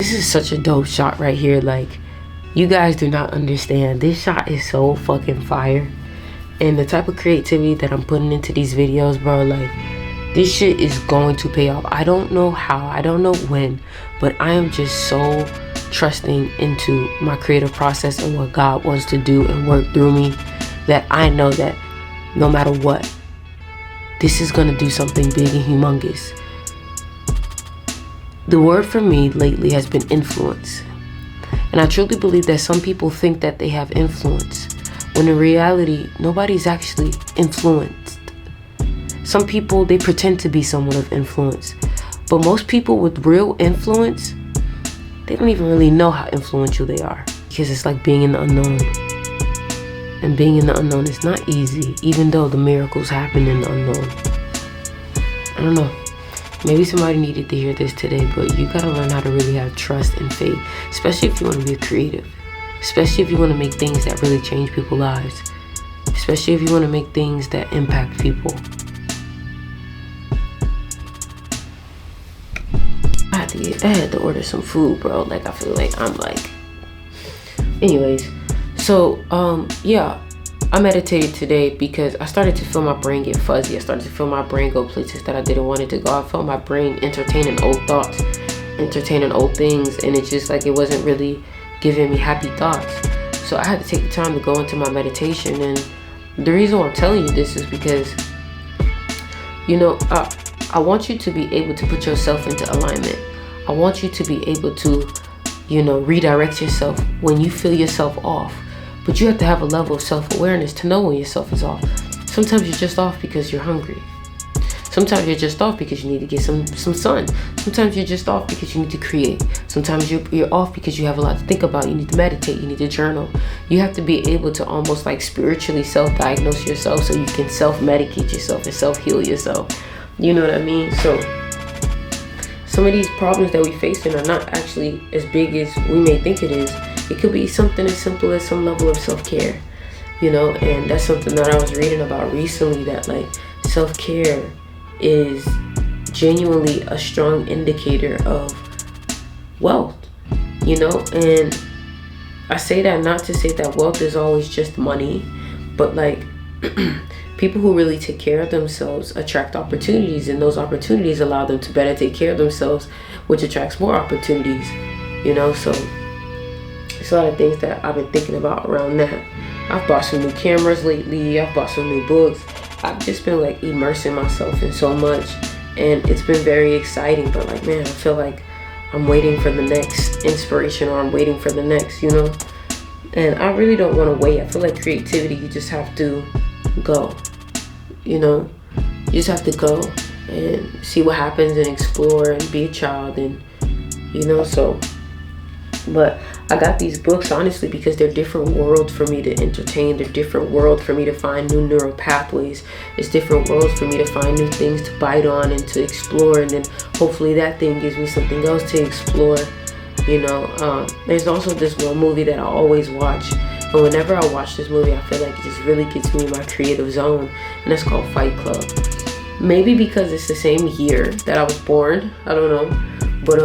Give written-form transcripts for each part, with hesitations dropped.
This is such a dope shot right here. Like, you guys do not understand. This shot is so fucking fire. And the type of creativity that I'm putting into these videos, bro, like, this shit is going to pay off. I don't know how, I don't know when, but I am just so trusting into my creative process and what God wants to do and work through me, that I know that no matter what, this is gonna do something big and humongous. The word for me lately has been influence. And I truly believe that some people think that they have influence, when in reality, nobody's actually influenced. Some people, they pretend to be someone of influence, but most people with real influence, they don't even really know how influential they are, because it's like being in the unknown. And being in the unknown is not easy, even though the miracles happen in the unknown. I don't know. Maybe somebody needed to hear this today, but you gotta learn how to really have trust and faith, especially if you want to be a creative, especially if you want to make things that really change people's lives, especially if you want to make things that impact people. I had to order some food, bro. Like, I feel like I'm like, anyways, so yeah, I meditated today because I started to feel my brain get fuzzy. I started to feel my brain go places that I didn't want it to go. I felt my brain entertaining old thoughts, entertaining old things, and it's just like it wasn't really giving me happy thoughts. So I had to take the time to go into my meditation. And the reason why I'm telling you this is because, you know, I want you to be able to put yourself into alignment. I want you to be able to, you know, redirect yourself when you feel yourself off. But you have to have a level of self-awareness to know when yourself is off. Sometimes you're just off because you're hungry. Sometimes you're just off because you need to get some sun. Sometimes you're just off because you need to create. Sometimes you're off because you have a lot to think about. You need to meditate. You need to journal. You have to be able to almost like spiritually self-diagnose yourself so you can self-medicate yourself and self-heal yourself. You know what I mean? So some of these problems that we facing are not actually as big as we may think it is. It could be something as simple as some level of self-care, you know, and that's something that I was reading about recently, that like self-care is genuinely a strong indicator of wealth, you know. And I say that not to say that wealth is always just money, but like people who really take care of themselves attract opportunities, and those opportunities allow them to better take care of themselves, which attracts more opportunities, you know. So it's a lot of things that I've been thinking about around that. I've bought some new cameras lately. I've bought some new books. I've just been like immersing myself in so much, and it's been very exciting. But like, man, I feel like I'm waiting for the next inspiration, or I'm waiting for the next, you know. And I really don't want to wait. I feel like creativity, you just have to go, you know. You just have to go and see what happens and explore and be a child, and you know. So but I got these books honestly because they're different worlds for me to entertain. They're different worlds for me to find new neural pathways. It's different worlds for me to find new things to bite on and to explore, and then hopefully that thing gives me something else to explore, you know. There's also this one movie that I always watch, and whenever I watch this movie I feel like it just really gets me in my creative zone, and that's called Fight Club. Maybe because it's the same year that I was born, I don't know, but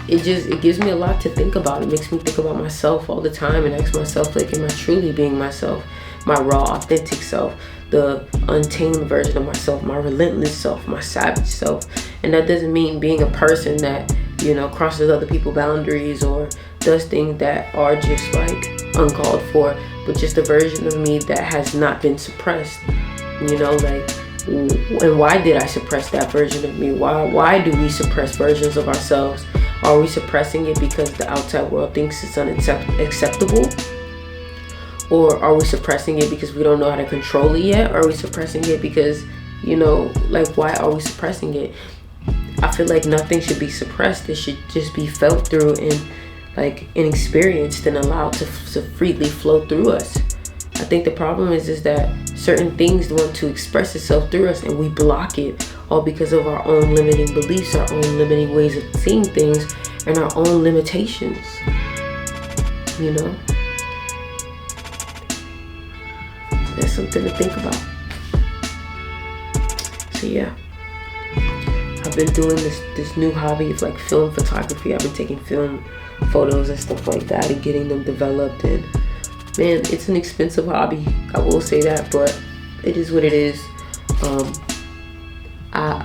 it gives me a lot to think about. It makes me think about myself all the time and ask myself, like, am I truly being myself, my raw, authentic self, the untamed version of myself, my relentless self, my savage self? And that doesn't mean being a person that, you know, crosses other people's boundaries or does things that are just like uncalled for, but just a version of me that has not been suppressed, you know. Like, and why did I suppress that version of me? Why do we suppress versions of ourselves? Are we suppressing it because the outside world thinks it's unacceptable? Or are we suppressing it because we don't know how to control it yet? Or are we suppressing it because, you know, like, why are we suppressing it? I feel like nothing should be suppressed. It should just be felt through and experienced and allowed to freely flow through us. I think the problem is that certain things want to express itself through us, and we block it, all because of our own limiting beliefs, our own limiting ways of seeing things, and our own limitations, you know. That's something to think about. So yeah, I've I've been doing this new hobby of like film photography. I've been taking film photos and stuff like that and getting them developed. And man, it's an expensive hobby, I will say that, but it is what it is. I'm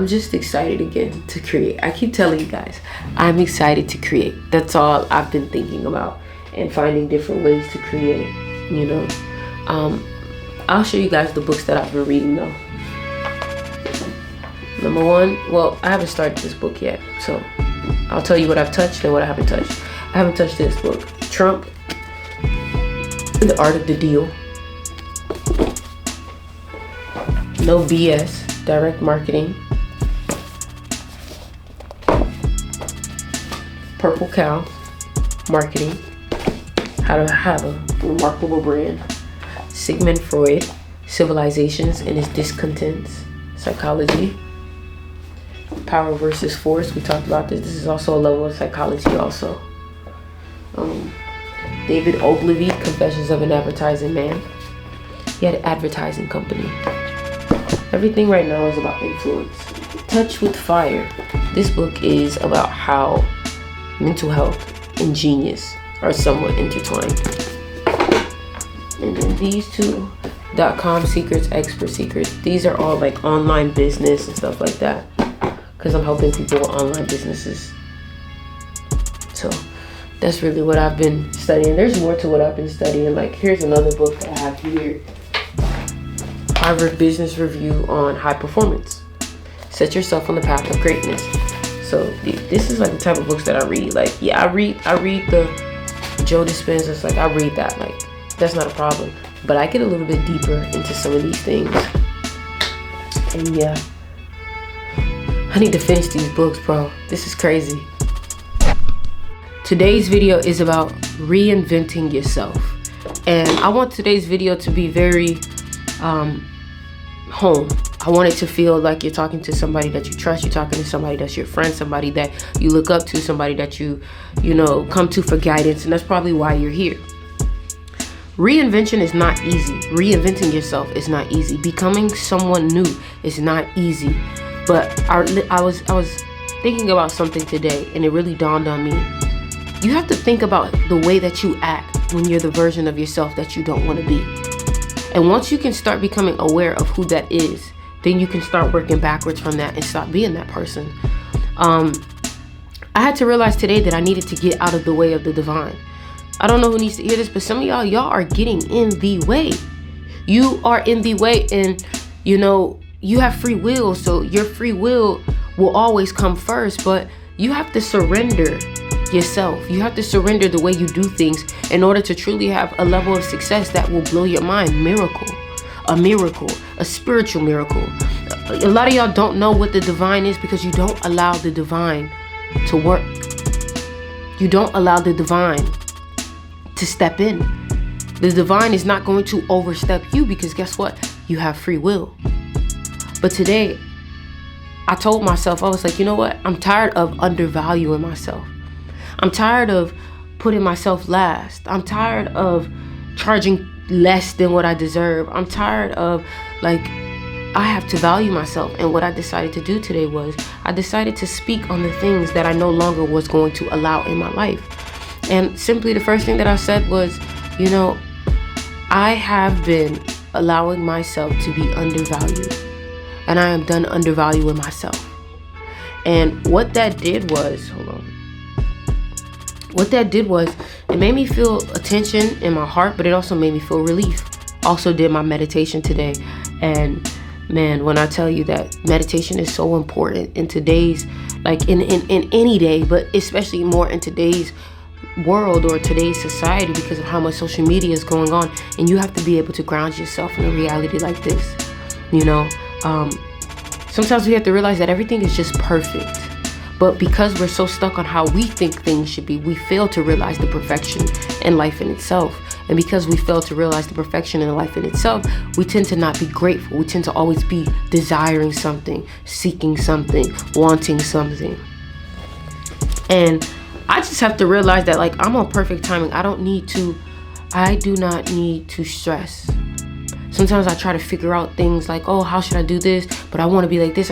just excited again to create. I keep telling you guys, I'm excited to create. That's all I've been thinking about, and finding different ways to create, you know. I'll show you guys the books that I've been reading though. Number one, well, I haven't started this book yet, so I'll tell you what I've touched and what I haven't touched. I haven't touched this book. Trump, The Art of the Deal. No BS, Direct Marketing. Purple Cow, Marketing. How to have a remarkable brand. Sigmund Freud, Civilizations and Its Discontents, Psychology. Power versus Force, we talked about this. This is also a level of psychology also. David Ogilvy, Confessions of an Advertising Man. He had an advertising company. Everything right now is about influence. Touch with Fire. This book is about how mental health and genius are somewhat intertwined. And then these two, .com Secrets, Expert Secrets. These are all like online business and stuff like that, because I'm helping people with online businesses. So that's really what I've been studying. There's more to what I've been studying. Like, here's another book that I have here. Harvard Business Review on High Performance. Set yourself on the path of greatness. So this is like the type of books that I read. Like, yeah, I read the Joe Dispenza's, like I read that. Like, that's not a problem. But I get a little bit deeper into some of these things. And yeah, I need to finish these books, bro. This is crazy. Today's video is about reinventing yourself. And I want today's video to be very home. I want it to feel like you're talking to somebody that you trust. You're talking to somebody that's your friend, somebody that you look up to, somebody that you know, come to for guidance. And that's probably why you're here. Reinvention is not easy. Reinventing yourself is not easy. Becoming someone new is not easy. But I was thinking about something today, and it really dawned on me. You have to think about the way that you act when you're the version of yourself that you don't want to be. And once you can start becoming aware of who that is, then you can start working backwards from that and stop being that person. I had to realize today that I needed to get out of the way of the divine. I don't know who needs to hear this, but some of y'all are getting in the way. You are in the way, and you know, you have free will, so your free will will always come first, but you have to surrender yourself. You have to surrender the way you do things in order to truly have a level of success that will blow your mind. A miracle, a spiritual miracle. A lot of y'all don't know what the divine is because you don't allow the divine to work. You don't allow the divine to step in. The divine is not going to overstep you because guess what? You have free will. But today, I told myself, I was like, you know what? I'm tired of undervaluing myself. I'm tired of putting myself last. I'm tired of charging less than what I deserve. I'm tired of, like, I have to value myself. And what I decided to do today was I decided to speak on the things that I no longer was going to allow in my life. And simply the first thing that I said was, you know, I have been allowing myself to be undervalued. And I am done undervaluing myself. And what that did was, what that did was, it made me feel a tension in my heart, but it also made me feel relief. Also did my meditation today. And man, when I tell you that meditation is so important in today's, like in any day, but especially more in today's world or today's society because of how much social media is going on, and you have to be able to ground yourself in a reality like this. You know, sometimes we have to realize that everything is just perfect. But because we're so stuck on how we think things should be, we fail to realize the perfection in life in itself. And because we fail to realize the perfection in life in itself, we tend to not be grateful. We tend to always be desiring something, seeking something, wanting something. And I just have to realize that, like, I'm on perfect timing. I do not need to stress. Sometimes I try to figure out things like, oh, how should I do this? But I want to be like this.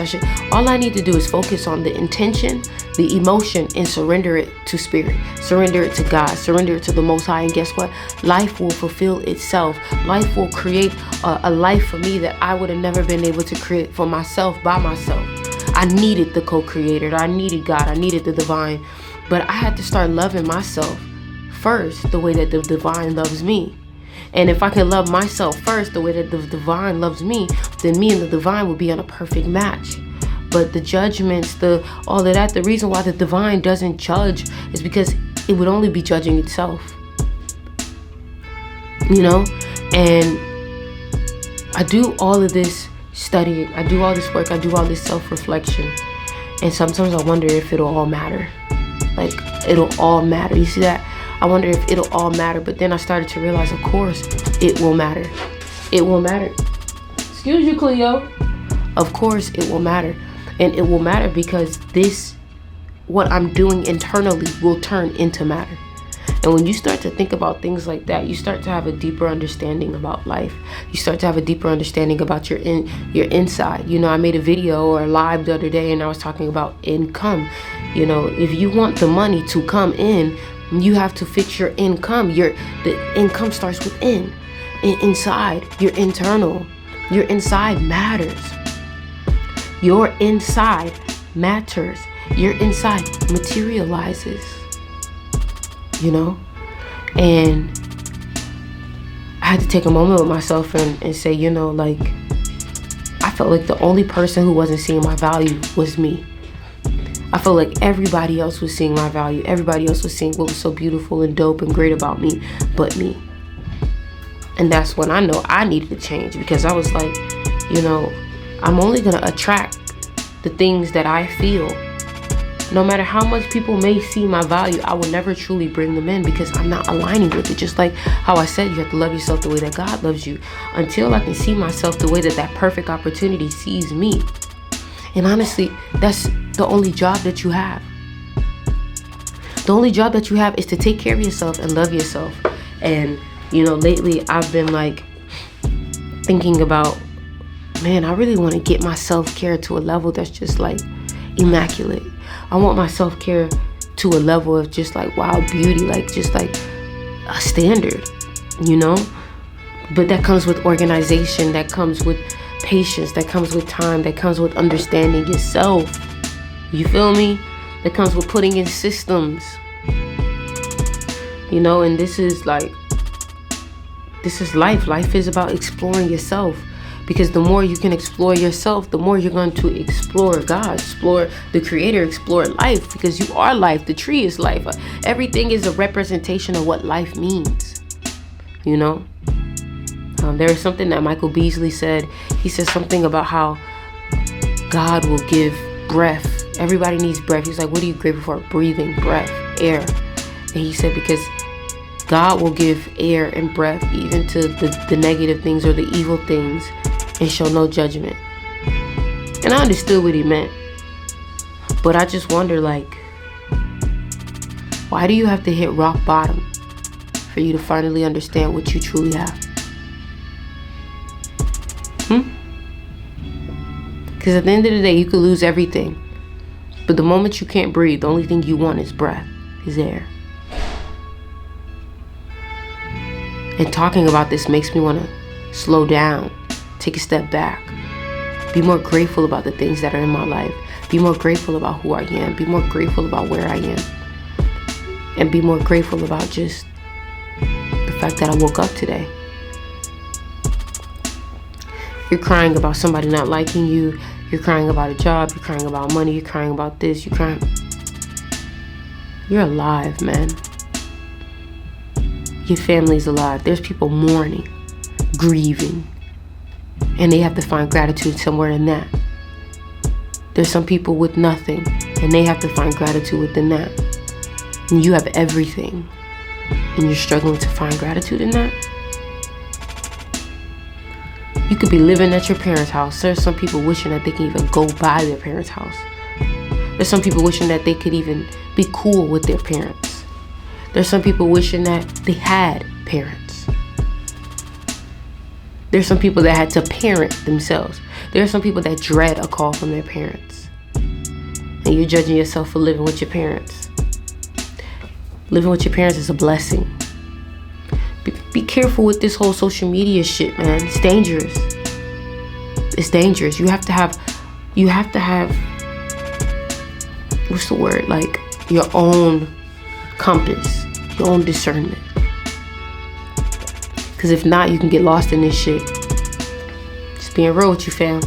All I need to do is focus on the intention, the emotion, and surrender it to spirit. Surrender it to God. Surrender it to the Most High. And guess what? Life will fulfill itself. Life will create a life for me that I would have never been able to create for myself by myself. I needed the co-creator. I needed God. I needed the divine. But I had to start loving myself first the way that the divine loves me. And if I can love myself first the way that the divine loves me, then me and the divine will be on a perfect match. But the judgments, all of that, the reason why the divine doesn't judge is because it would only be judging itself. You know? And I do all of this studying, I do all this work, I do all this self-reflection. And sometimes I wonder if it'll all matter. Like, it'll all matter. You see that? I wonder if it'll all matter. But then I started to realize, of course, it will matter. It will matter. Excuse you, Cleo. Of course, it will matter. And it will matter because what I'm doing internally will turn into matter. And when you start to think about things like that, you start to have a deeper understanding about life. You start to have a deeper understanding about your inside. You know, I made a video or a live the other day and I was talking about income. You know, if you want the money to come in, you have to fix your income. The income starts within, inside, your internal. Your inside matters. Your inside matters. Your inside materializes. You know? And I had to take a moment with myself and say, you know, like, I felt like the only person who wasn't seeing my value was me. I felt like everybody else was seeing my value. Everybody else was seeing what was so beautiful and dope and great about me, but me. And that's when I know I needed to change, because I was like, you know, I'm only going to attract the things that I feel. No matter how much people may see my value, I will never truly bring them in because I'm not aligning with it. Just like how I said, you have to love yourself the way that God loves you. Until I can see myself the way that perfect opportunity sees me. And honestly, that's the only job that you have. The only job that you have is to take care of yourself and love yourself. And, you know, lately I've been like thinking about, man, I really want to get my self-care to a level that's just like immaculate. I want my self-care to a level of just like wild beauty, like just like a standard, you know? But that comes with organization, that comes with patience, that comes with time, that comes with understanding yourself. You feel me? That comes with putting in systems. You know, and this is life. Life is about exploring yourself. Because the more you can explore yourself, the more you're going to explore God, explore the Creator, explore life. Because you are life. The tree is life. Everything is a representation of what life means. You know? There is something that Michael Beasley said. He said something about how God will give breath. Everybody needs breath. He's like, what are you grateful for? Breathing, breath, air. And he said, because God will give air and breath even to the negative things or the evil things and show no judgment. And I understood what he meant. But I just wonder, like, why do you have to hit rock bottom for you to finally understand what you truly have? Because at the end of the day, you could lose everything. But the moment you can't breathe, the only thing you want is breath, is air. And talking about this makes me want to slow down, take a step back, be more grateful about the things that are in my life, be more grateful about who I am, be more grateful about where I am, and be more grateful about just the fact that I woke up today. You're crying about somebody not liking you. You're crying about a job. You're crying about money. You're crying about this. You're crying. You're alive, man. Your family's alive. There's people mourning, grieving, and they have to find gratitude somewhere in that. There's some people with nothing, and they have to find gratitude within that. And you have everything, and you're struggling to find gratitude in that. You could be living at your parents' house. There's some people wishing that they can even go by their parents' house. There's some people wishing that they could even be cool with their parents. There's some people wishing that they had parents. There's some people that had to parent themselves. There are some people that dread a call from their parents. And you're judging yourself for living with your parents. Living with your parents is a blessing. Be careful with this whole social media shit, man. It's dangerous. It's dangerous. You have to have, what's the word? Like your own compass, your own discernment. Because if not, you can get lost in this shit. Just being real with you, fam.